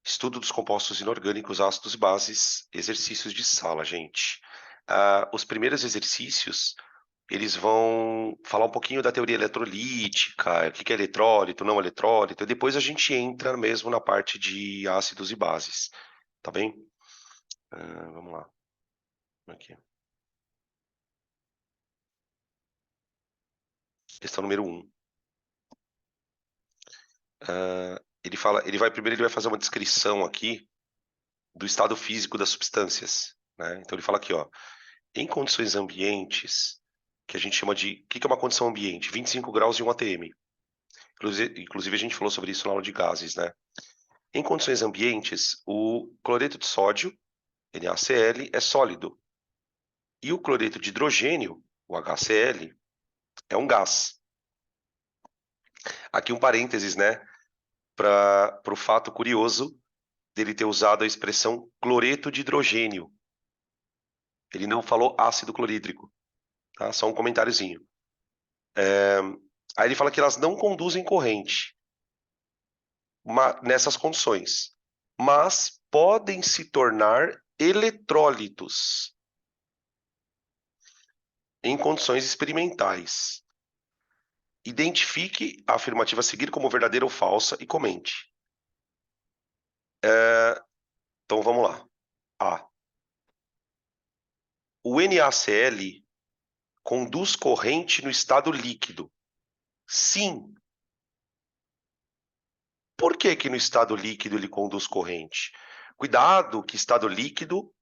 Estudo dos compostos inorgânicos, ácidos e bases, exercícios de sala, gente. Os primeiros exercícios, eles vão falar um pouquinho da teoria eletrolítica, o que que é eletrólito, não eletrólito, e depois a gente entra mesmo na parte de ácidos e bases, tá bem? Vamos lá. Aqui. Questão número 1. Ele vai fazer uma descrição aqui do estado físico das substâncias, né? Então ele fala aqui, ó, em condições ambientes, que a gente chama de, o que que é uma condição ambiente? 25 graus e 1 atm. Inclusive a gente falou sobre isso na aula de gases, né? Em condições ambientes, o cloreto de sódio, NaCl, é sólido. E o cloreto de hidrogênio, o HCl, é um gás. Aqui um parênteses, né? Para o fato curioso dele ter usado a expressão cloreto de hidrogênio. Ele não falou ácido clorídrico, tá? Só um comentáriozinho. Aí ele fala que elas não conduzem corrente nessas condições, mas podem se tornar eletrólitos em condições experimentais. Identifique a afirmativa a seguir como verdadeira ou falsa e comente. Então vamos lá. A. O NaCl conduz corrente no estado líquido. Sim. Por que que no estado líquido ele conduz corrente? Cuidado que estado líquido,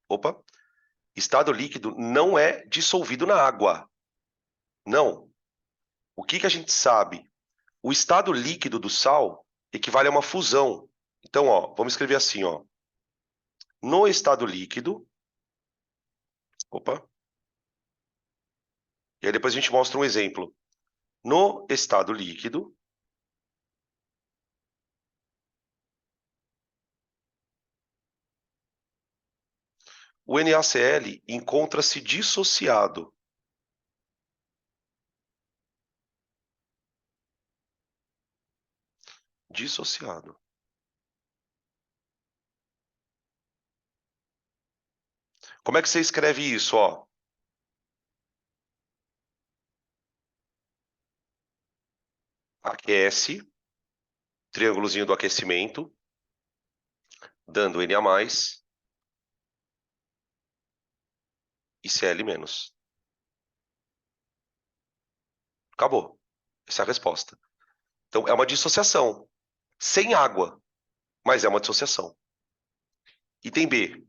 estado líquido não é dissolvido na água. Não. O que que a gente sabe? O estado líquido do sal equivale a uma fusão. Então, ó, vamos escrever assim, ó. No estado líquido, e aí depois a gente mostra um exemplo. No estado líquido, o NaCl encontra-se dissociado. Dissociado. Como é que você escreve isso, ó? Aquece, triângulozinho do aquecimento, dando Na+, e Cl-. Acabou. Essa é a resposta. Então, é uma dissociação. Sem água, mas é uma dissociação. Item B.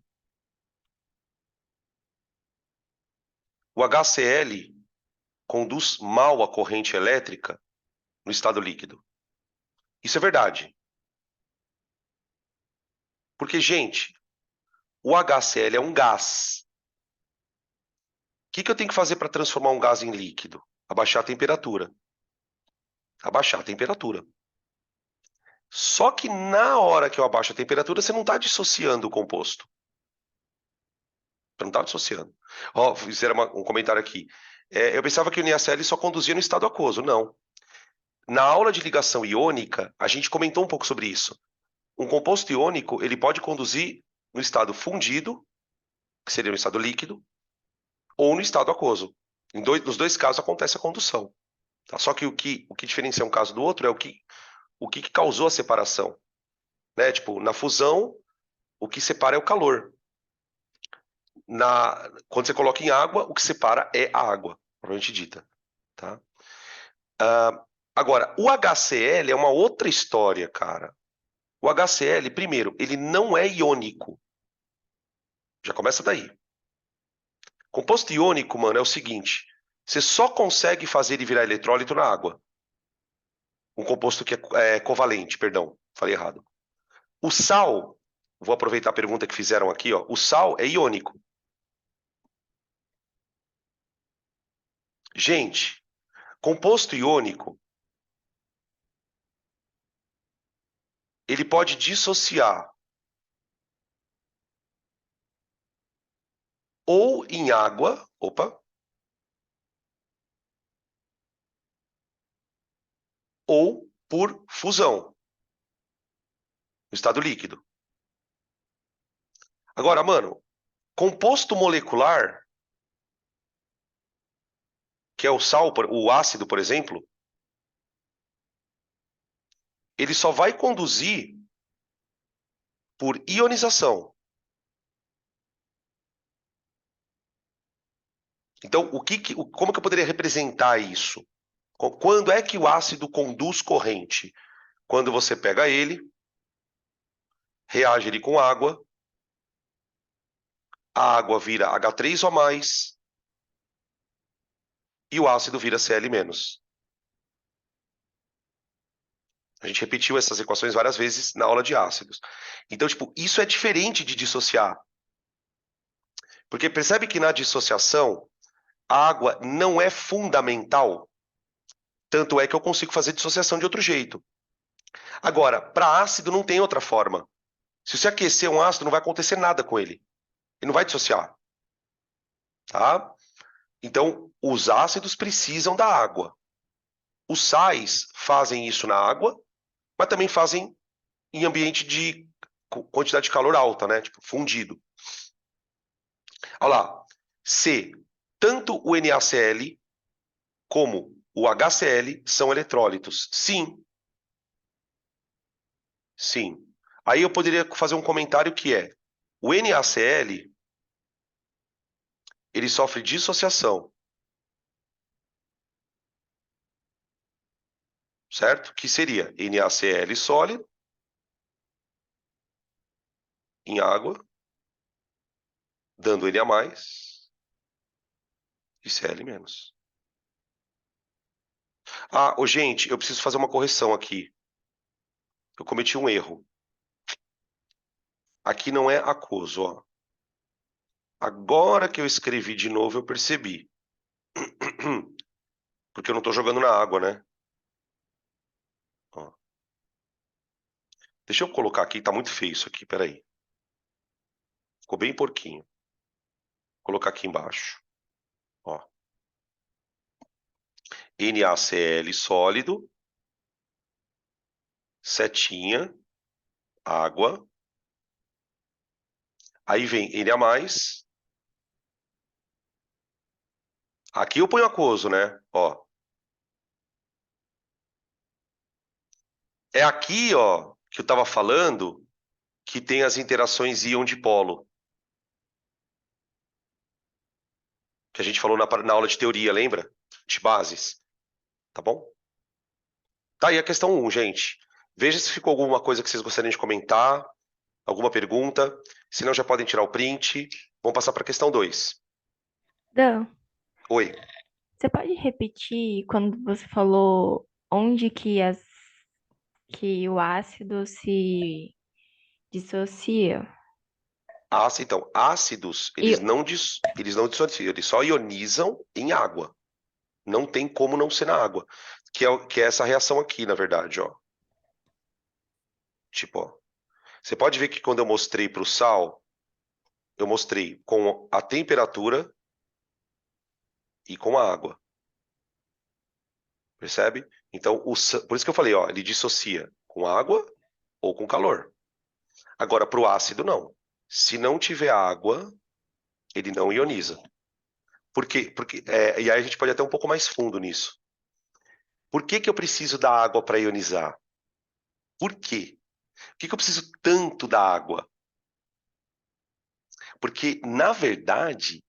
O HCl conduz mal a corrente elétrica no estado líquido. Isso é verdade. Porque, gente, o HCl é um gás. O que que eu tenho que fazer para transformar um gás em líquido? Abaixar a temperatura. Abaixar a temperatura. Só que na hora que eu abaixo a temperatura, você não está dissociando o composto. Você não está dissociando. Ó, fizeram um comentário aqui. Eu pensava que o NaCl só conduzia no estado aquoso. Não. Na aula de ligação iônica, a gente comentou um pouco sobre isso. Um composto iônico, ele pode conduzir no estado fundido, que seria no estado líquido, ou no estado aquoso. Nos dois casos acontece a condução. Tá? Só que o que diferencia um caso do outro é o que causou a separação. Né? Tipo, na fusão, o que separa é o calor. Quando você coloca em água, o que separa é a água, propriamente dita. Tá? Agora, o HCl é uma outra história, cara. O HCl, primeiro, ele não é iônico. Já começa daí. Composto iônico, mano, é o seguinte: você só consegue fazer ele virar eletrólito na água. Um composto que é covalente, perdão, falei errado. O sal, vou aproveitar a pergunta que fizeram aqui, ó. O sal é iônico. Gente, composto iônico, ele pode dissociar ou em água, ou por fusão, no estado líquido. Agora, mano, composto molecular, que é o sal, o ácido, por exemplo, ele só vai conduzir por ionização. Então, como que eu poderia representar isso? Quando é que o ácido conduz corrente? Quando você pega ele, reage ele com água, a água vira H3O+, e o ácido vira Cl-. A gente repetiu essas equações várias vezes na aula de ácidos. Então, tipo, isso é diferente de dissociar. Porque percebe que na dissociação, a água não é fundamental. Tanto é que eu consigo fazer dissociação de outro jeito. Agora, para ácido não tem outra forma. Se você aquecer um ácido, não vai acontecer nada com ele. Ele não vai dissociar. Tá? Então, os ácidos precisam da água. Os sais fazem isso na água, mas também fazem em ambiente de quantidade de calor alta, né? Tipo, fundido. Olha lá. C. Tanto o NaCl como o HCl são eletrólitos. Sim. Sim. Aí eu poderia fazer um comentário que é: o NaCl ele sofre dissociação, certo? Que seria NaCl sólido em água, dando Na e Cl-. Ah, gente, eu preciso fazer uma correção aqui. Eu cometi um erro. Aqui não é aquoso, ó. Agora que eu escrevi de novo, eu percebi. Porque eu não estou jogando na água, né? Ó. Deixa eu colocar aqui, tá muito feio isso aqui, peraí. Ficou bem porquinho. Vou colocar aqui embaixo. Ó. NaCl sólido, setinha, água. Aí vem Na+. Aqui eu ponho aquoso, né? Ó. É aqui, ó, que eu estava falando que tem as interações íon-dipolo. Que a gente falou na aula de teoria, lembra? De bases. Tá bom? Tá aí a questão 1, gente. Veja se ficou alguma coisa que vocês gostariam de comentar, alguma pergunta. Se não, já podem tirar o print. Vamos passar para a questão 2. Dan, Oi. você pode repetir quando você falou onde que o ácido se dissocia? Então, ácidos, E, eles não dissociam, eles só ionizam em água. Não tem como não ser na água. Que é essa reação aqui, na verdade, ó. Tipo, ó. Você pode ver que quando eu mostrei para o sal, eu mostrei com a temperatura e com a água. Percebe? Então, por isso que eu falei, ó, ele dissocia com água ou com calor. Agora, para o ácido, não. Se não tiver água, ele não ioniza. Por quê? E aí a gente pode ir até um pouco mais fundo nisso. Por que que eu preciso da água para ionizar? Por quê? Por que que eu preciso tanto da água? Porque, na verdade,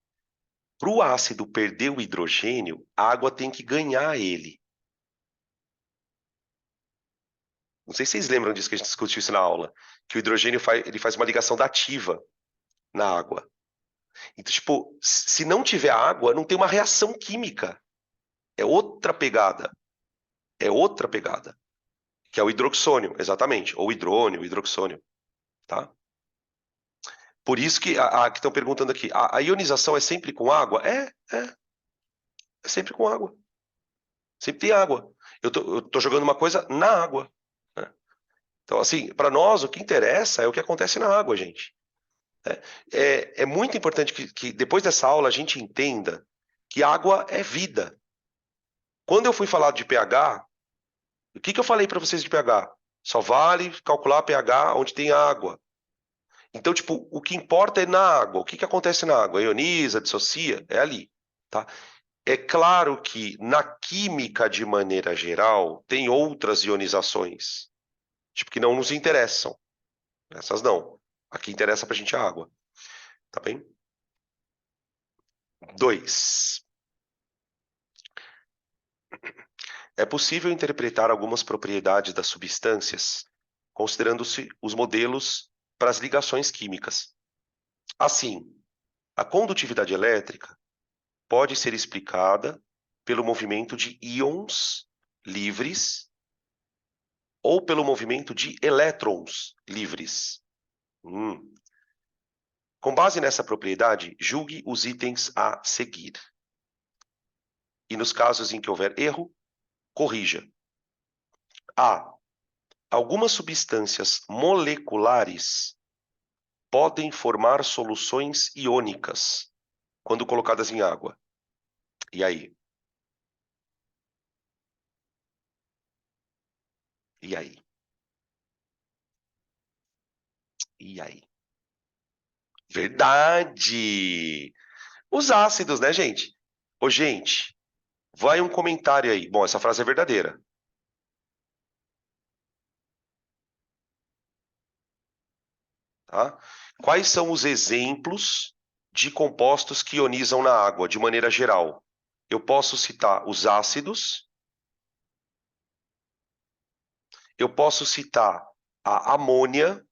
para o ácido perder o hidrogênio, a água tem que ganhar ele. Não sei se vocês lembram disso que a gente discutiu isso na aula, que o hidrogênio ele faz uma ligação dativa na água. Então, tipo, se não tiver água, não tem uma reação química. É outra pegada. É outra pegada. Que é o hidroxônio, exatamente. Ou hidrônio, hidroxônio. Tá? Por isso que estão perguntando aqui, a ionização é sempre com água? É sempre com água. Sempre tem água. Eu tô jogando uma coisa na água. Né? Então, assim, para nós, o que interessa é o que acontece na água, gente. É muito importante que depois dessa aula a gente entenda que água é vida. Quando eu fui falar de pH, o que eu falei para vocês de pH? Só vale calcular pH onde tem água. Então, tipo, o que importa é na água. O que acontece na água? Ioniza, dissocia, é ali, tá? É claro que na química, de maneira geral, tem outras ionizações, tipo, que não nos interessam. Essas não. Aqui interessa pra gente a água, tá bem? 2. É possível interpretar algumas propriedades das substâncias considerando-se os modelos para as ligações químicas. Assim, a condutividade elétrica pode ser explicada pelo movimento de íons livres ou pelo movimento de elétrons livres. Com base nessa propriedade, julgue os itens a seguir. E nos casos em que houver erro, corrija. A. Algumas substâncias moleculares podem formar soluções iônicas quando colocadas em água. E aí? E aí? E aí? Verdade! Os ácidos, né, gente? Ô, gente, vai um comentário aí. Bom, essa frase é verdadeira, tá? Quais são os exemplos de compostos que ionizam na água, de maneira geral? Eu posso citar os ácidos, eu posso citar a amônia,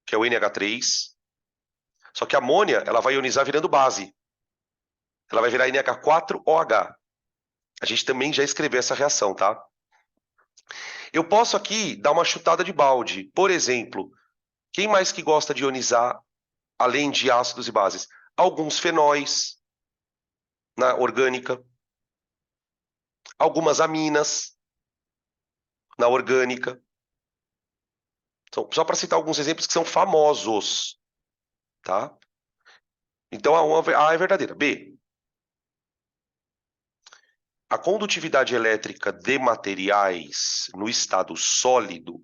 que é o NH3, só que a amônia, ela vai ionizar virando base. Ela vai virar NH4OH. A gente também já escreveu essa reação, tá? Eu posso aqui dar uma chutada de balde. Por exemplo, quem mais que gosta de ionizar, além de ácidos e bases? Alguns fenóis na orgânica, algumas aminas na orgânica. Então, só para citar alguns exemplos que são famosos, tá? Então, A é verdadeira. B. A condutividade elétrica de materiais no estado sólido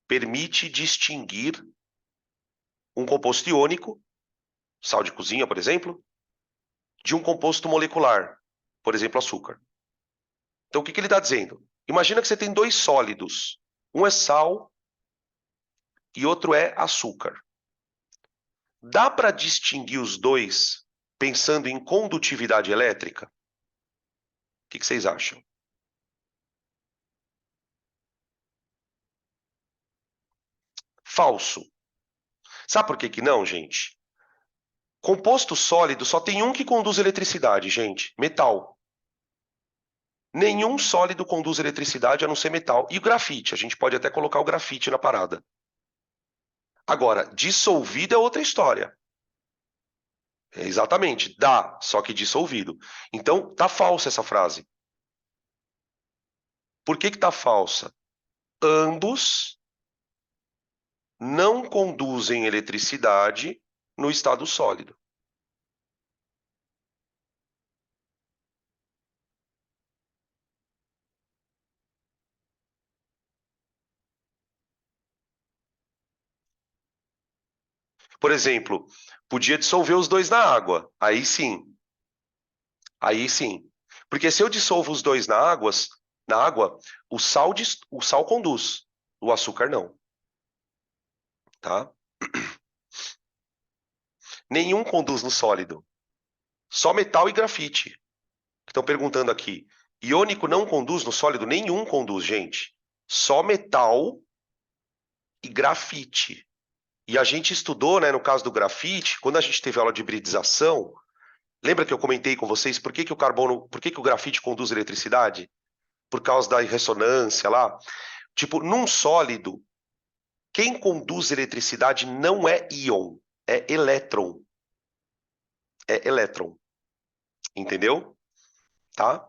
permite distinguir um composto iônico, sal de cozinha, por exemplo, de um composto molecular, por exemplo, açúcar. Então, o que ele está dizendo? Imagina que você tem dois sólidos. Um é sal e outro é açúcar. Dá para distinguir os dois pensando em condutividade elétrica? O que vocês acham? Falso. Sabe por que que não, gente? Composto sólido só tem um que conduz eletricidade, gente: metal. Nenhum sólido conduz eletricidade a não ser metal. E o grafite, a gente pode até colocar o grafite na parada. Agora, dissolvido é outra história. Exatamente, dá, só que dissolvido. Então, tá falsa essa frase. Por que que tá falsa? Ambos não conduzem eletricidade no estado sólido. Por exemplo, podia dissolver os dois na água. Aí sim. Aí sim. Porque se eu dissolvo os dois na água, o sal conduz, o açúcar não, tá? Nenhum conduz no sólido. Só metal e grafite. Estão perguntando aqui. Iônico não conduz no sólido? Nenhum conduz, gente. Só metal e grafite. E a gente estudou, né, no caso do grafite, quando a gente teve aula de hibridização, lembra que eu comentei com vocês por que que o carbono, por que que o grafite conduz eletricidade? Por causa da ressonância lá. Tipo, num sólido, quem conduz eletricidade não é íon, é elétron. É elétron. Entendeu? Tá?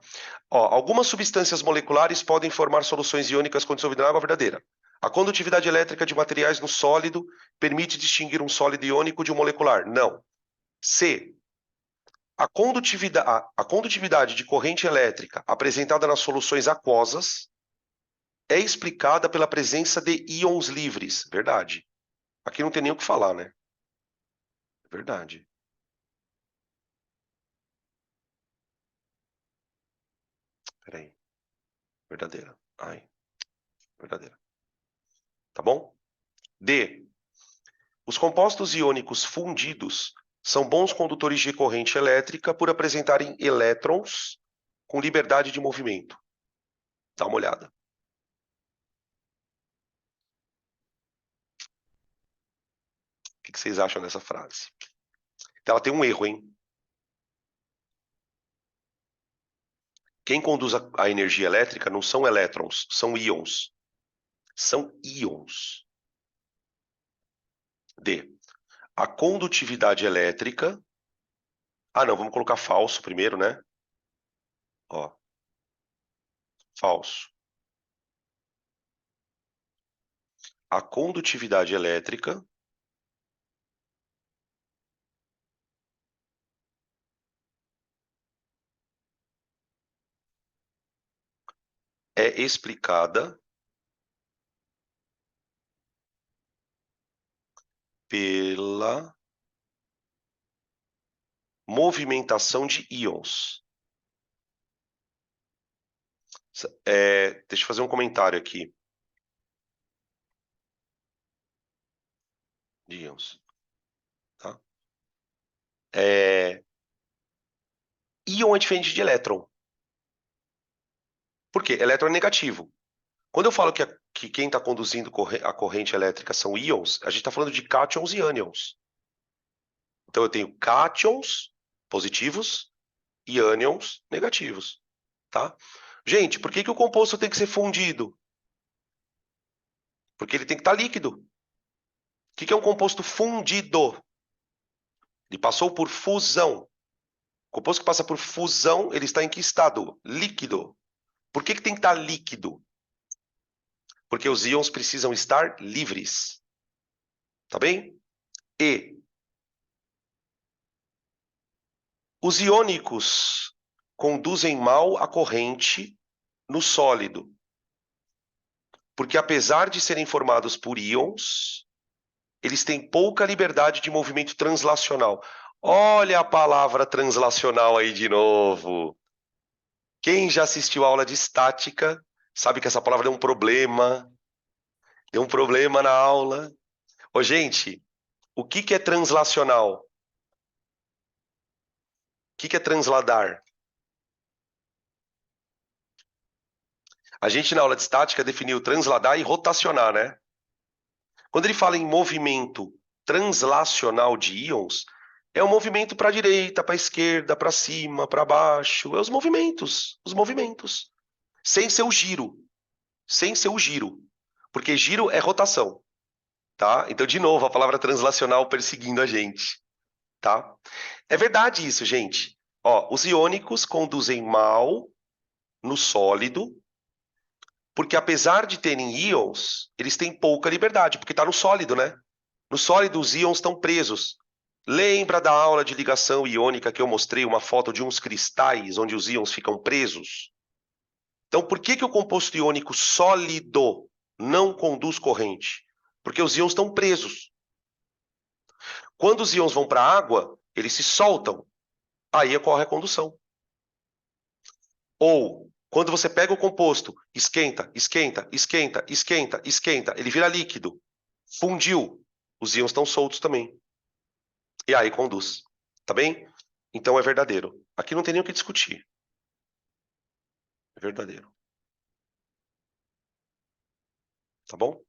Ó, algumas substâncias moleculares podem formar soluções iônicas quando dissolvidas na água verdadeira. A condutividade elétrica de materiais no sólido permite distinguir um sólido iônico de um molecular. Não. C. A condutividade de corrente elétrica apresentada nas soluções aquosas é explicada pela presença de íons livres. Verdade. Aqui não tem nem o que falar, né? Verdade. Peraí. Verdadeira. Ai, verdadeira. Tá bom? D. Os compostos iônicos fundidos são bons condutores de corrente elétrica por apresentarem elétrons com liberdade de movimento. Dá uma olhada. O que vocês acham dessa frase? Ela tem um erro, hein? Quem conduz a energia elétrica não são elétrons, são íons. São íons. D. A condutividade elétrica. Ah, não, vamos colocar falso primeiro, né? Ó. Falso. A condutividade elétrica é explicada pela movimentação de íons. Deixa eu fazer um comentário aqui. De íons. Tá? Íon é diferente de elétron. Por quê? Elétron é negativo. Quando eu falo que quem está conduzindo a corrente elétrica são íons, a gente está falando de cátions e ânions. Então eu tenho cátions positivos e ânions negativos. Tá? Gente, por que o composto tem que ser fundido? Porque ele tem que estar líquido. O que é um composto fundido? Ele passou por fusão. O composto que passa por fusão, ele está em que estado? Líquido. Por que tem que estar líquido? Porque os íons precisam estar livres. Tá bem? E os iônicos conduzem mal a corrente no sólido. Porque apesar de serem formados por íons, eles têm pouca liberdade de movimento translacional. Olha a palavra translacional aí de novo. Quem já assistiu a aula de estática sabe que essa palavra é um problema. Deu um problema na aula. Ô, gente, o que é translacional? O que é transladar? A gente, na aula de estática, definiu transladar e rotacionar, né? Quando ele fala em movimento translacional de íons, é o movimento para a direita, para a esquerda, para cima, para baixo. É os movimentos. Os movimentos. Sem ser o giro. Sem ser o giro. Porque giro é rotação. Tá? Então, de novo, a palavra translacional perseguindo a gente. Tá? É verdade isso, gente. Ó, os iônicos conduzem mal no sólido, porque apesar de terem íons, eles têm pouca liberdade, porque está no sólido, né? No sólido, os íons estão presos. Lembra da aula de ligação iônica que eu mostrei uma foto de uns cristais onde os íons ficam presos? Então, por que o composto iônico sólido não conduz corrente? Porque os íons estão presos. Quando os íons vão para a água, eles se soltam. Aí ocorre a condução. Ou, quando você pega o composto, esquenta, esquenta, esquenta, esquenta, esquenta, ele vira líquido. Fundiu. Os íons estão soltos também. E aí conduz. Tá bem? Então é verdadeiro. Aqui não tem nem o que discutir. É verdadeiro. Tá bom?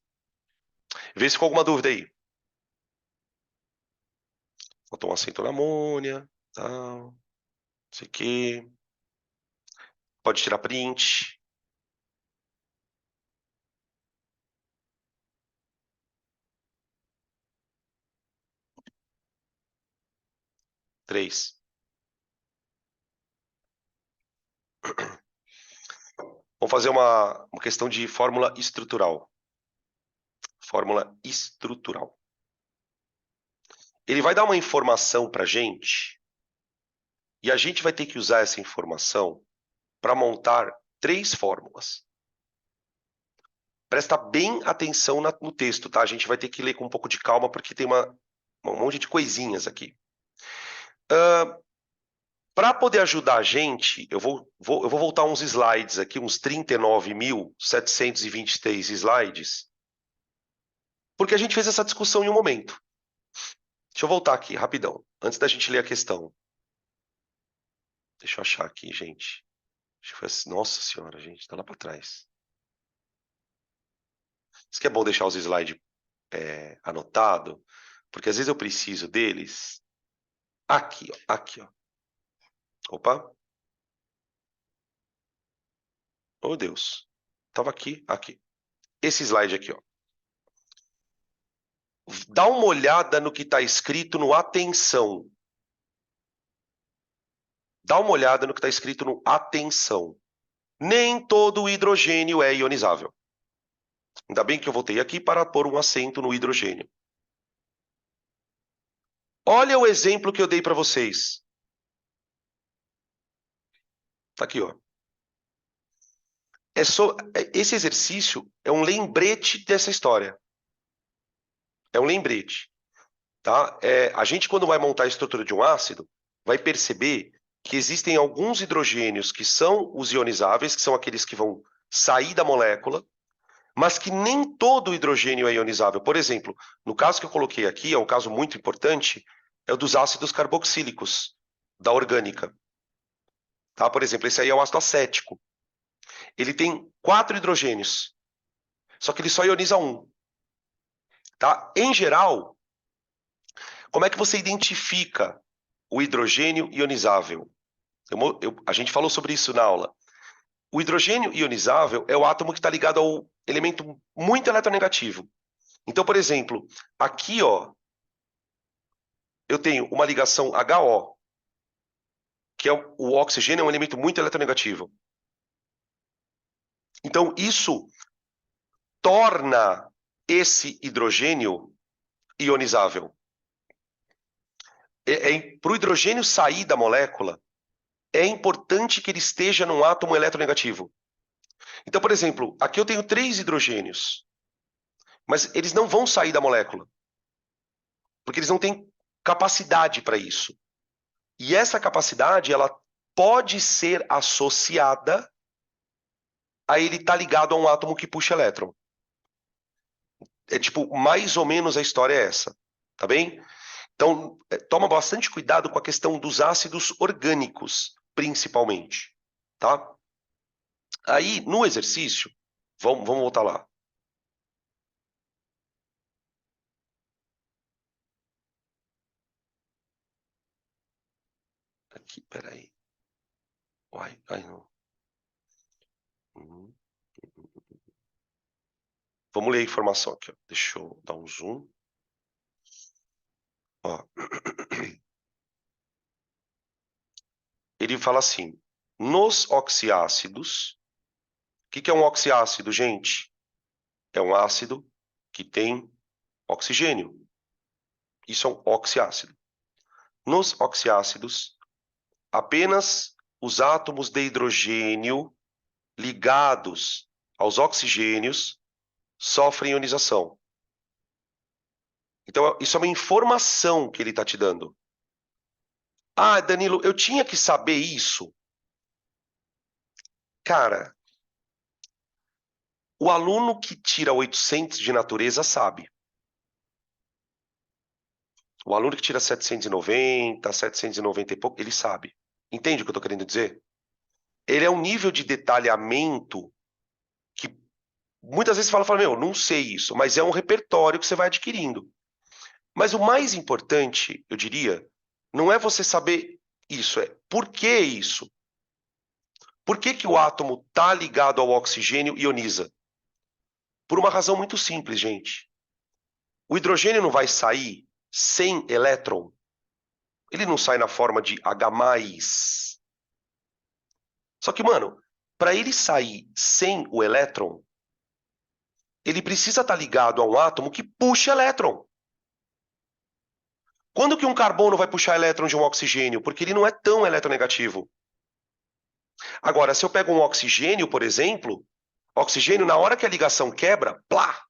Vê se ficou alguma dúvida aí. Faltou um acento na amônia. Tal. Isso aqui. Pode tirar print. Três. Vamos fazer uma questão de fórmula estrutural. Fórmula estrutural. Ele vai dar uma informação para a gente e a gente vai ter que usar essa informação para montar três fórmulas. Presta bem atenção no texto, tá? A gente vai ter que ler com um pouco de calma, porque tem um monte de coisinhas aqui. Para poder ajudar a gente, eu vou voltar uns slides aqui, uns 39.723 slides, porque a gente fez essa discussão em um momento. Deixa eu voltar aqui, rapidão, antes da gente ler a questão. Deixa eu achar aqui, gente. Nossa senhora, gente, tá lá para trás. Isso que é bom deixar os slides anotado, porque às vezes eu preciso deles. Aqui, ó, aqui, ó. Opa. Oh, Deus. Tava aqui, aqui. Esse slide aqui, ó. Dá uma olhada no que está escrito no atenção. Dá uma olhada no que está escrito no atenção. Nem todo hidrogênio é ionizável. Ainda bem que eu voltei aqui para pôr um acento no hidrogênio. Olha o exemplo que eu dei para vocês. Tá aqui, ó. Esse exercício é um lembrete dessa história. É um lembrete. Tá? A gente, quando vai montar a estrutura de um ácido, vai perceber que existem alguns hidrogênios que são os ionizáveis, que são aqueles que vão sair da molécula, mas que nem todo hidrogênio é ionizável. Por exemplo, no caso que eu coloquei aqui, é um caso muito importante, é o dos ácidos carboxílicos, da orgânica. Tá? Por exemplo, esse aí é o ácido acético. Ele tem 4 hidrogênios, só que ele só ioniza um. Tá? Em geral, como é que você identifica o hidrogênio ionizável? A gente falou sobre isso na aula. O hidrogênio ionizável é o átomo que está ligado ao elemento muito eletronegativo. Então, por exemplo, aqui, ó, eu tenho uma ligação HO, que é o oxigênio, é um elemento muito eletronegativo. Então, isso torna esse hidrogênio ionizável. Para o hidrogênio sair da molécula, é importante que ele esteja num átomo eletronegativo. Então, por exemplo, aqui eu tenho 3 hidrogênios, mas eles não vão sair da molécula, porque eles não têm capacidade para isso. E essa capacidade, ela pode ser associada a ele estar ligado a um átomo que puxa elétron. É tipo, mais ou menos a história é essa, tá bem? Então, toma bastante cuidado com a questão dos ácidos orgânicos, principalmente, tá? Aí, no exercício, vamos voltar lá. Aqui, peraí. Uai, ai não. Vamos ler a informação aqui, ó. Deixa eu dar um zoom. Ó. Ele fala assim, nos oxiácidos, o que é um oxiácido, gente? É um ácido que tem oxigênio. Isso é um oxiácido. Nos oxiácidos, apenas os átomos de hidrogênio ligados aos oxigênios sofrem ionização. Então, isso é uma informação que ele está te dando. Ah, Danilo, eu tinha que saber isso? Cara, o aluno que tira 800 de natureza sabe. O aluno que tira 790, 790 e pouco, ele sabe. Entende o que eu estou querendo dizer? Ele é um nível de detalhamento que muitas vezes você fala, meu, não sei isso, mas é um repertório que você vai adquirindo. Mas o mais importante, eu diria, não é você saber isso, é por que isso? Por que o átomo está ligado ao oxigênio e ioniza? Por uma razão muito simples, gente. O hidrogênio não vai sair sem elétron. Ele não sai na forma de H+. Só que, mano, para ele sair sem o elétron, ele precisa estar ligado a um átomo que puxa elétron. Quando que um carbono vai puxar elétron de um oxigênio? Porque ele não é tão eletronegativo. Agora, se eu pego um oxigênio, por exemplo, Oxigênio, na hora que a ligação quebra, plá!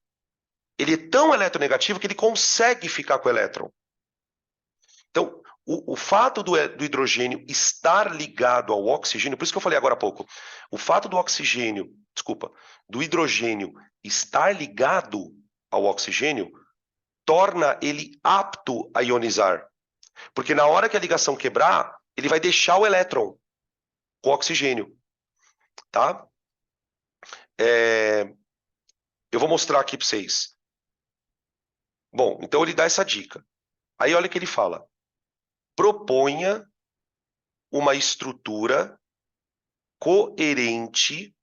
Ele é tão eletronegativo que ele consegue ficar com o elétron. Então, o fato do hidrogênio estar ligado ao oxigênio, por isso que eu falei agora há pouco, o fato do hidrogênio estar ligado ao oxigênio torna ele apto a ionizar. Porque na hora que a ligação quebrar, ele vai deixar o elétron com o oxigênio. Tá? Eu vou mostrar aqui para vocês. Bom, então ele dá essa dica. Aí olha o que ele fala. Proponha uma estrutura coerente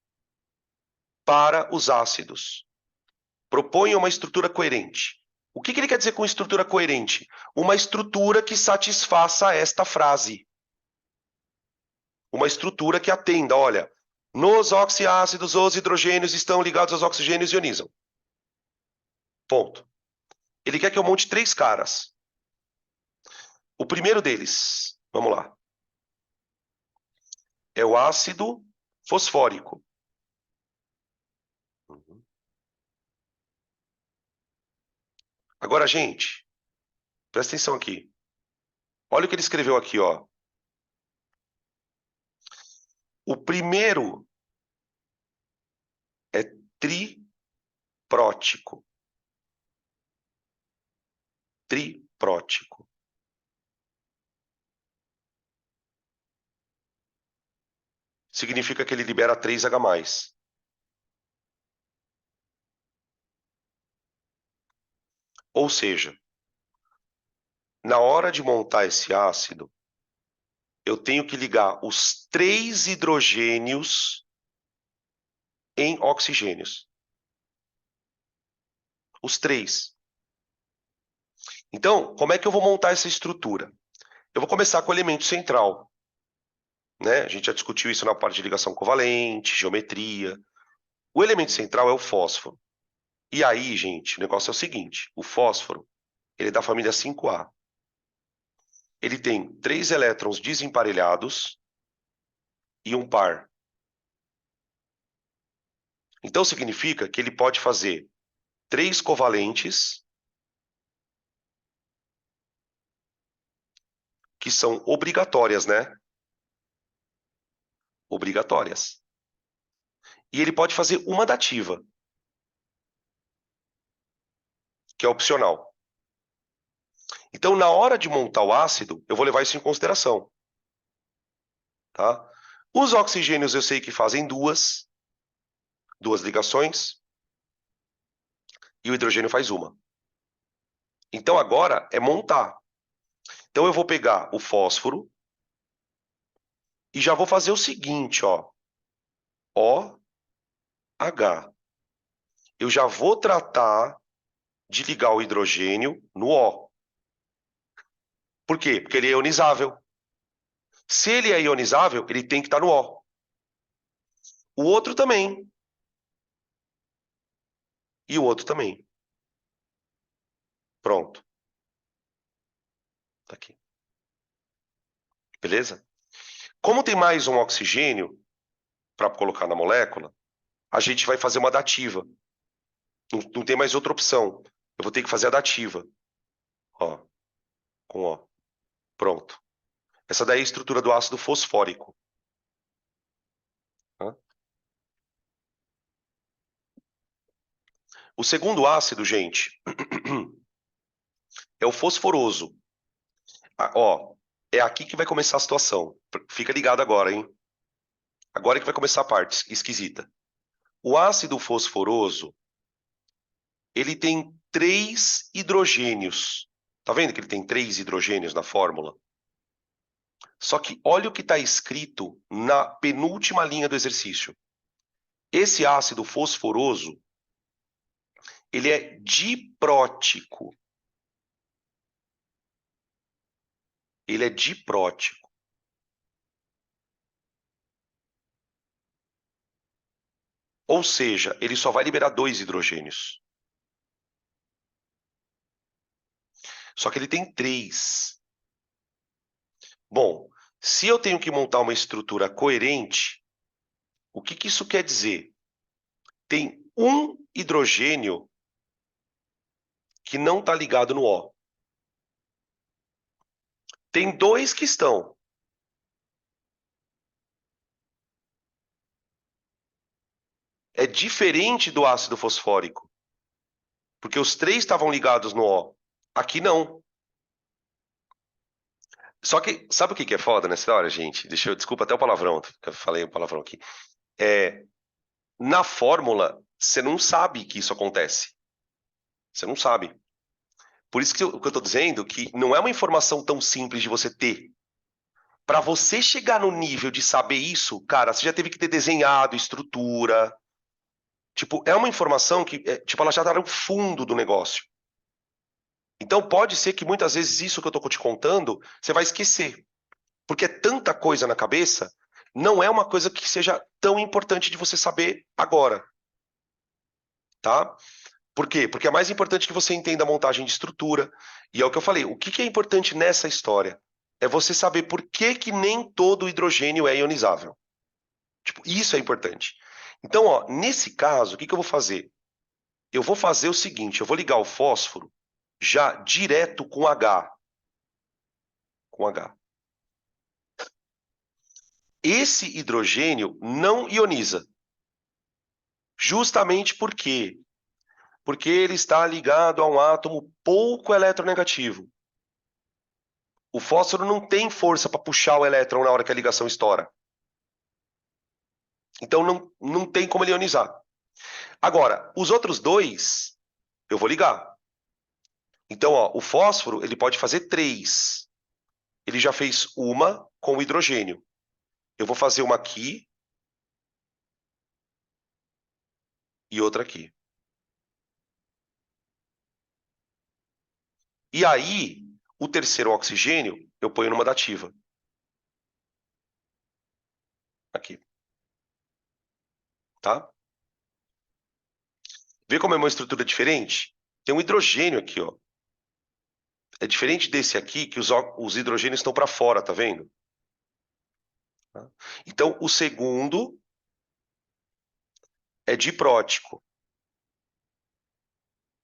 para os ácidos. Proponha uma estrutura coerente. O que ele quer dizer com estrutura coerente? Uma estrutura que satisfaça esta frase. Uma estrutura que atenda, olha, nos oxiácidos os hidrogênios estão ligados aos oxigênios e ionizam. Ponto. Ele quer que eu monte 3 caras. O primeiro deles, vamos lá, é o ácido fosfórico. Agora, gente, presta atenção aqui. Olha o que ele escreveu aqui, ó. O primeiro é triprótico. Triprótico. Significa que ele libera 3H+. Ou seja, na hora de montar esse ácido, eu tenho que ligar os 3 hidrogênios em oxigênios. Os 3. Então, como é que eu vou montar essa estrutura? Eu vou começar com o elemento central. Né? A gente já discutiu isso na parte de ligação covalente, geometria. O elemento central é o fósforo. E aí, gente, o negócio é o seguinte. O fósforo, ele é da família 5A. Ele tem 3 elétrons desemparelhados e um par. Então, significa que ele pode fazer 3 covalentes que são obrigatórias, né? Obrigatórias. E ele pode fazer uma dativa, que é opcional. Então, na hora de montar o ácido, eu vou levar isso em consideração. Tá? Os oxigênios eu sei que fazem duas ligações, e o hidrogênio faz uma. Então, agora é montar. Então, eu vou pegar o fósforo e já vou fazer o seguinte, ó. OH. Eu já vou tratar de ligar o hidrogênio no O. Por quê? Porque ele é ionizável. Se ele é ionizável, ele tem que estar no O. O outro também. E o outro também. Pronto. Tá aqui. Beleza? Como tem mais um oxigênio para colocar na molécula, a gente vai fazer uma dativa. Não tem mais outra opção. Eu vou ter que fazer a dativa. Ó, com O. Pronto. Essa daí é a estrutura do ácido fosfórico. Tá? O segundo ácido, gente, é o fosforoso. Ó, é aqui que vai começar a situação. Fica ligado agora, hein? Agora que vai começar a parte esquisita. O ácido fosforoso, ele tem 3 hidrogênios. Tá vendo que ele tem 3 hidrogênios na fórmula? Só que olha o que está escrito na penúltima linha do exercício. Esse ácido fosforoso, ele é diprótico. Ele é diprótico. Ou seja, ele só vai liberar 2 hidrogênios. Só que ele tem 3. Bom, se eu tenho que montar uma estrutura coerente, o que isso quer dizer? tem um hidrogênio que não está ligado no O. Tem dois que estão. É diferente do ácido fosfórico, porque os três estavam ligados no O. Aqui não. Só que, sabe o que é foda nessa história, gente? Desculpa até o palavrão, que eu falei o palavrão aqui. Na fórmula, você não sabe que isso acontece. Você não sabe. Por isso que o que eu estou dizendo que não é uma informação tão simples de você ter. Para você chegar no nível de saber isso, cara, você já teve que ter desenhado estrutura. Tipo, é uma informação que, tipo, ela já está no fundo do negócio. Então pode ser que muitas vezes isso que eu estou te contando, você vai esquecer. Porque é tanta coisa na cabeça, não é uma coisa que seja tão importante de você saber agora, tá? Por quê? Porque é mais importante que você entenda a montagem de estrutura. E é o que eu falei, o que é importante nessa história? É você saber por que que nem todo hidrogênio é ionizável. Tipo, isso é importante. Então, ó, nesse caso, o que que eu vou fazer? Eu vou fazer o seguinte, eu vou ligar o fósforo já direto com H. Com H. Esse hidrogênio não ioniza. Justamente por quê? Porque ele está ligado a um átomo pouco eletronegativo. O fósforo não tem força para puxar o elétron na hora que a ligação estoura. Então não tem como ele ionizar. Agora, os outros dois, eu vou ligar. Então, ó, o fósforo ele pode fazer três. Ele já fez uma com o hidrogênio. Eu vou fazer uma aqui e outra aqui. E aí, o terceiro oxigênio, eu ponho numa dativa. Aqui, tá? Vê como é uma estrutura diferente? Tem um hidrogênio aqui, ó. É diferente desse aqui, que os hidrogênios estão para fora, tá vendo? Tá? Então, o segundo é diprótico,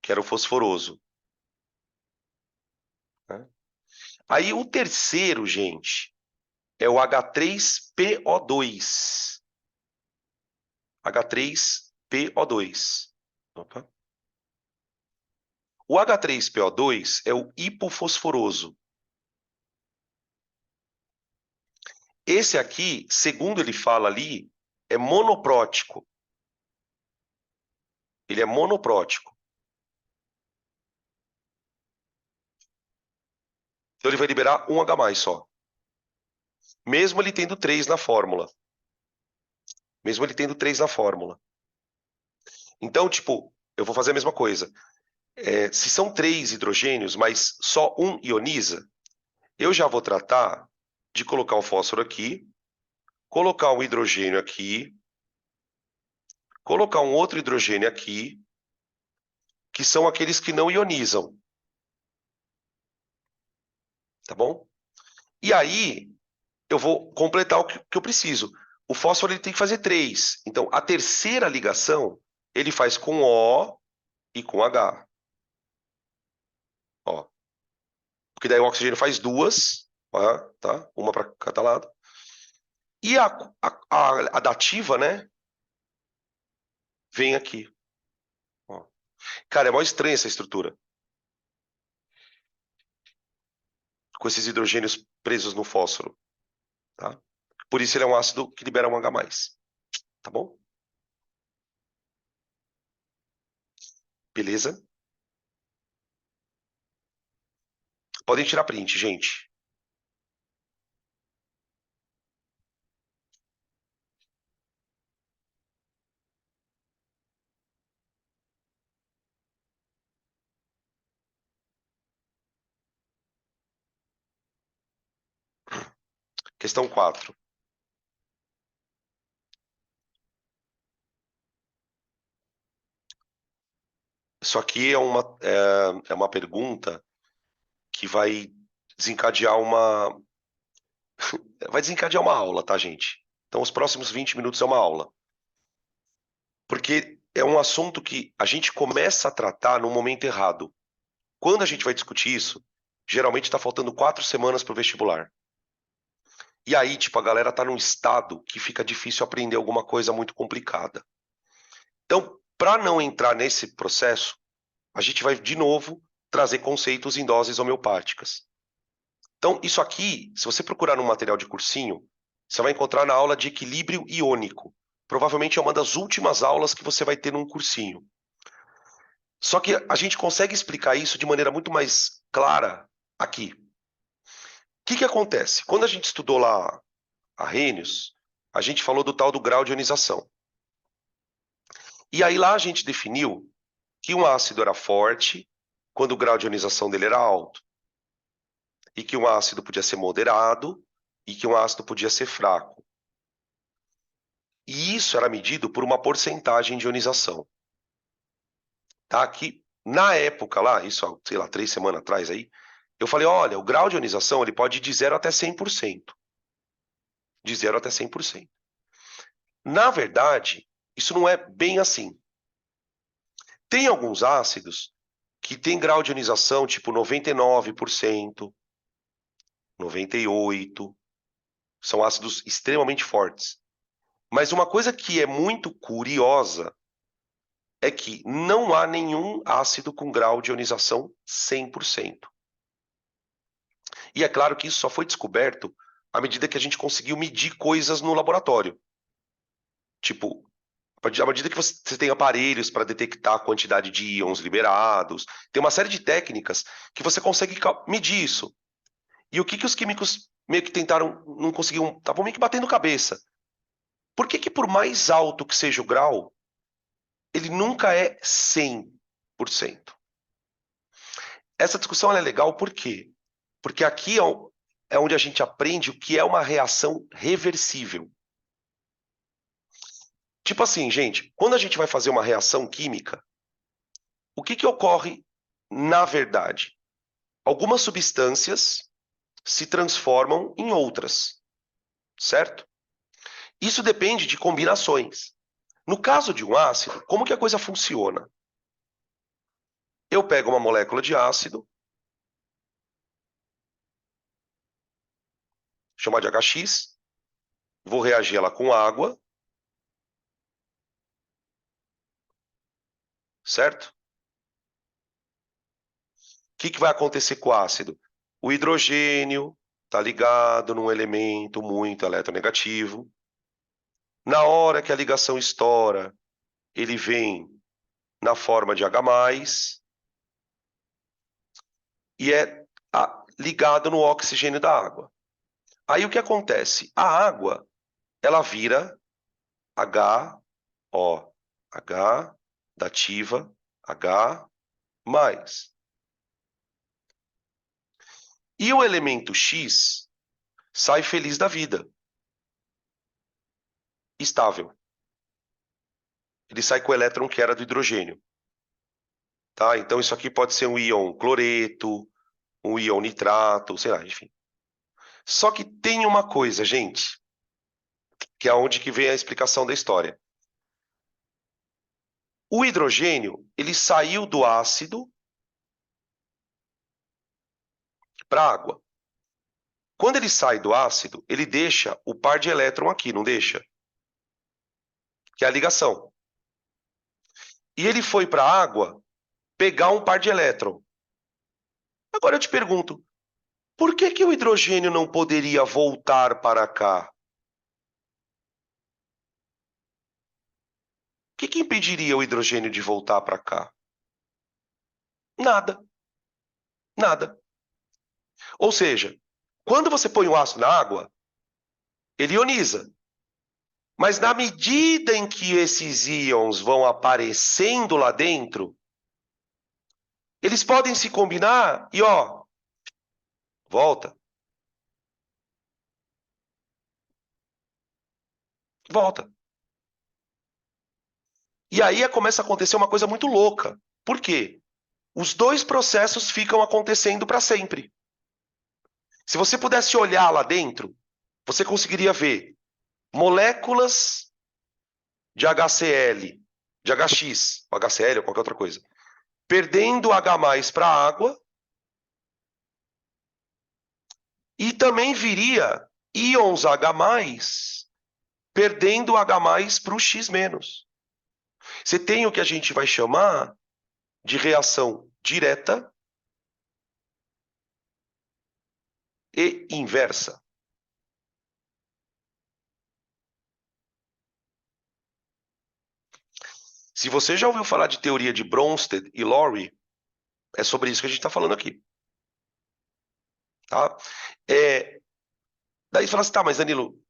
que era o fosforoso. Né? Aí, o terceiro, gente, é o H3PO2. H3PO2. Opa. O H3PO2 é o hipofosforoso. Esse aqui, segundo ele fala ali, é monoprótico. Ele é monoprótico. Então ele vai liberar um H+ só. Mesmo ele tendo 3 na fórmula. Mesmo ele tendo 3 na fórmula. Então, tipo, eu vou fazer a mesma coisa. Se são 3 hidrogênios, mas só um ioniza, eu já vou tratar de colocar um fósforo aqui, colocar um hidrogênio aqui, colocar um outro hidrogênio aqui, que são aqueles que não ionizam. Tá bom? E aí, eu vou completar o que eu preciso. O fósforo ele tem que fazer 3. Então, a terceira ligação, ele faz com O e com H. Ó. Porque daí o oxigênio faz duas, ó, tá? Uma para cada lado. E a dativa, né? Vem aqui. Ó. Cara, é mó estranha essa estrutura. Com esses hidrogênios presos no fósforo. Tá? Por isso ele é um ácido que libera um H+. Tá bom? Beleza? Podem tirar print, gente. Questão 4. Isso aqui é uma pergunta que vai desencadear uma aula, tá, gente? Então, os próximos 20 minutos é uma aula. Porque é um assunto que a gente começa a tratar no momento errado. Quando a gente vai discutir isso, geralmente está faltando 4 semanas para o vestibular. E aí, tipo, a galera tá num estado que fica difícil aprender alguma coisa muito complicada. Então, para não entrar nesse processo, a gente vai, de novo, trazer conceitos em doses homeopáticas. Então, isso aqui, se você procurar no material de cursinho, você vai encontrar na aula de equilíbrio iônico. Provavelmente é uma das últimas aulas que você vai ter num cursinho. Só que a gente consegue explicar isso de maneira muito mais clara aqui. O que acontece? Quando a gente estudou lá Arrhenius, a gente falou do tal do grau de ionização. E aí lá a gente definiu que um ácido era forte quando o grau de ionização dele era alto, e que um ácido podia ser moderado e que um ácido podia ser fraco. E isso era medido por uma porcentagem de ionização. Tá? Que na época lá, isso, sei lá, 3 semanas atrás aí, eu falei, olha, o grau de ionização ele pode ir de 0 até 100%. De 0 até 100%. Na verdade, isso não é bem assim. Tem alguns ácidos que têm grau de ionização tipo 99%, 98%. São ácidos extremamente fortes. Mas uma coisa que é muito curiosa é que não há nenhum ácido com grau de ionização 100%. E é claro que isso só foi descoberto à medida que a gente conseguiu medir coisas no laboratório. Tipo, à medida que você tem aparelhos para detectar a quantidade de íons liberados, tem uma série de técnicas que você consegue medir isso. E o que os químicos meio que tentaram, não conseguiam, estavam meio que batendo cabeça. Por que por mais alto que seja o grau, ele nunca é 100%? Essa discussão é legal por quê? Porque aqui é onde a gente aprende o que é uma reação reversível. Tipo assim, gente, quando a gente vai fazer uma reação química, o que ocorre na verdade? Algumas substâncias se transformam em outras, certo? Isso depende de combinações. No caso de um ácido, como que a coisa funciona? Eu pego uma molécula de ácido, chamar de HX, vou reagir ela com água, certo? O que vai acontecer com o ácido? O hidrogênio está ligado num elemento muito eletronegativo. Na hora que a ligação estoura, ele vem na forma de H+, e é ligado no oxigênio da água. Aí o que acontece? A água, ela vira H dativa, H+. E o elemento X sai feliz da vida, estável. Ele sai com o elétron que era do hidrogênio. Tá? Então isso aqui pode ser um íon cloreto, um íon nitrato, sei lá, enfim. Só que tem uma coisa, gente, que é onde que vem a explicação da história. O hidrogênio, ele saiu do ácido para a água. Quando ele sai do ácido, ele deixa o par de elétron aqui, não deixa? Que é a ligação. E ele foi para a água pegar um par de elétron. Agora eu te pergunto, por que o hidrogênio não poderia voltar para cá? O que impediria o hidrogênio de voltar para cá? Nada. Nada. Ou seja, quando você põe o ácido na água, ele ioniza. Mas na medida em que esses íons vão aparecendo lá dentro, eles podem se combinar e, ó, volta. Volta. E aí começa a acontecer uma coisa muito louca. Por quê? Os dois processos ficam acontecendo para sempre. Se você pudesse olhar lá dentro, você conseguiria ver moléculas de HCl de HX, ou HCl ou qualquer outra coisa, perdendo H+ para a água, e também viria íons H+, perdendo H+ para o X-. Você tem o que a gente vai chamar de reação direta e inversa. Se você já ouviu falar de teoria de Bronsted e Lowry, é sobre isso que a gente está falando aqui. Tá? Daí você fala assim, tá, mas Danilo,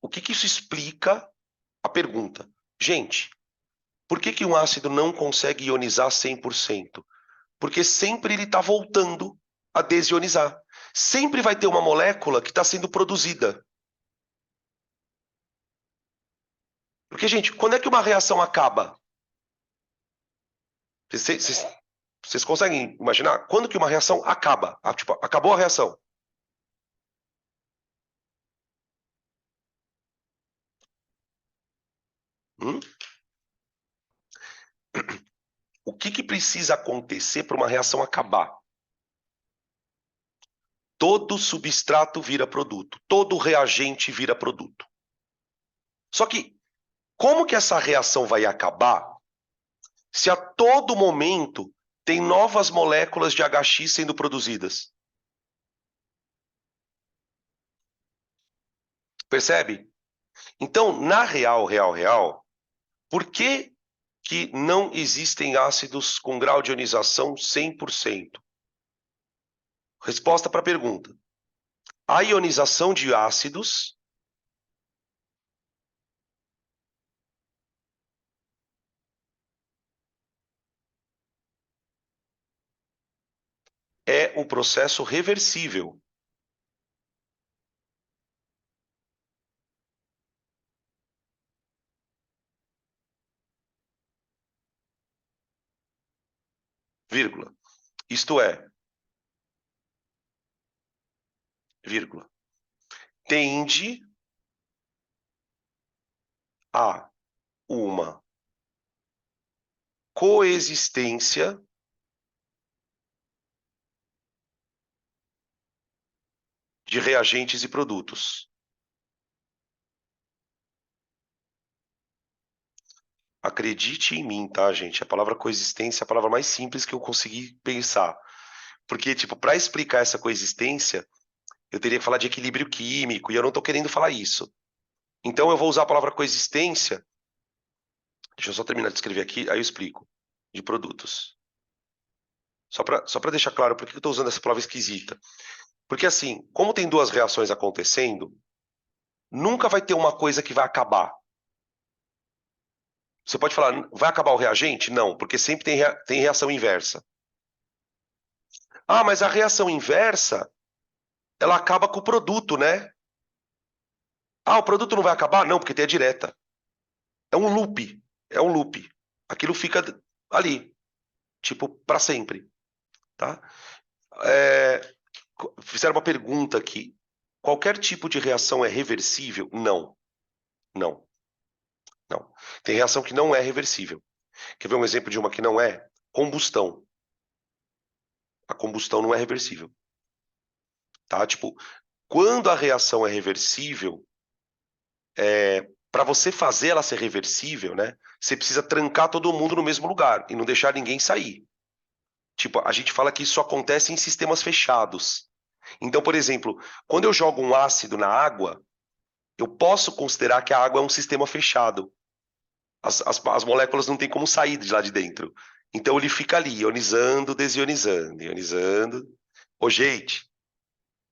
o que isso explica a pergunta? Gente, por que um ácido não consegue ionizar 100%? Porque sempre ele está voltando a desionizar. Sempre vai ter uma molécula que está sendo produzida. Porque, gente, quando é que uma reação acaba? Vocês conseguem imaginar? Quando que uma reação acaba? Tipo, acabou a reação. Hum? O que precisa acontecer para uma reação acabar? Todo substrato vira produto. Todo reagente vira produto. Só que, como que essa reação vai acabar se a todo momento tem novas moléculas de HX sendo produzidas? Percebe? Então, na real, por que não existem ácidos com grau de ionização 100%? Resposta para a pergunta. A ionização de ácidos é um processo reversível. Vírgula. Isto é, vírgula, tende a uma coexistência de reagentes e produtos. Acredite em mim, tá, gente? A palavra coexistência é a palavra mais simples que eu consegui pensar. Porque, tipo, para explicar essa coexistência, eu teria que falar de equilíbrio químico, e eu não estou querendo falar isso. Então, eu vou usar a palavra coexistência. Deixa eu só terminar de escrever aqui, aí eu explico. De produtos. Só para deixar claro por que eu estou usando essa palavra esquisita. Porque, assim, como tem duas reações acontecendo, nunca vai ter uma coisa que vai acabar. Você pode falar, vai acabar o reagente? Não, porque sempre tem reação inversa. Ah, mas a reação inversa, ela acaba com o produto, né? Ah, o produto não vai acabar? Não, porque tem a direta. É um loop. É um loop. Aquilo fica ali, tipo, para sempre. Tá? Fizeram uma pergunta aqui. Qualquer tipo de reação é reversível? Não. Não. Não. Tem reação que não é reversível. Quer ver um exemplo de uma que não é? Combustão. A combustão não é reversível. Tá? Tipo, quando a reação é reversível, para você fazer ela ser reversível, né? Você precisa trancar todo mundo no mesmo lugar e não deixar ninguém sair. Tipo, a gente fala que isso acontece em sistemas fechados. Então, por exemplo, quando eu jogo um ácido na água, eu posso considerar que a água é um sistema fechado. As moléculas não têm como sair de lá de dentro. Então ele fica ali, ionizando, desionizando, ionizando. Ô, gente,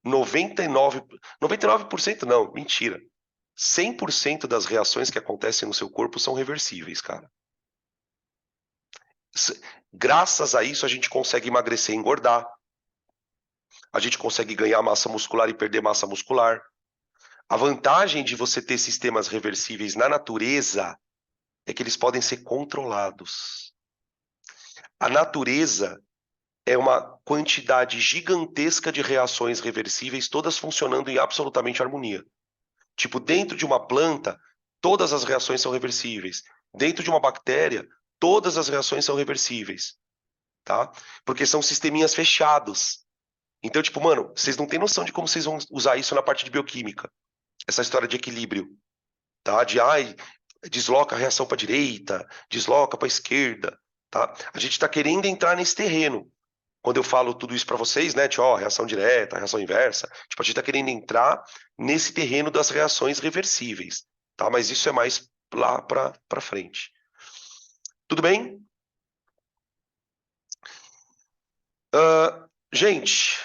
99% não, mentira. 100% das reações que acontecem no seu corpo são reversíveis, cara. Graças a isso, a gente consegue emagrecer e engordar. A gente consegue ganhar massa muscular e perder massa muscular. A vantagem de você ter sistemas reversíveis na natureza é que eles podem ser controlados. A natureza é uma quantidade gigantesca de reações reversíveis, todas funcionando em absolutamente harmonia. Tipo, dentro de uma planta, todas as reações são reversíveis. Dentro de uma bactéria, todas as reações são reversíveis, tá? Porque são sisteminhas fechados. Então, tipo, mano, vocês não têm noção de como vocês vão usar isso na parte de bioquímica. Essa história de equilíbrio, tá? Ai, desloca a reação para direita, desloca para esquerda, tá? A gente está querendo entrar nesse terreno. Quando eu falo tudo isso para vocês, né, tipo, ó, reação direta, reação inversa, tipo, a gente está querendo entrar nesse terreno das reações reversíveis, tá? Mas isso é mais lá para frente. Tudo bem? Gente,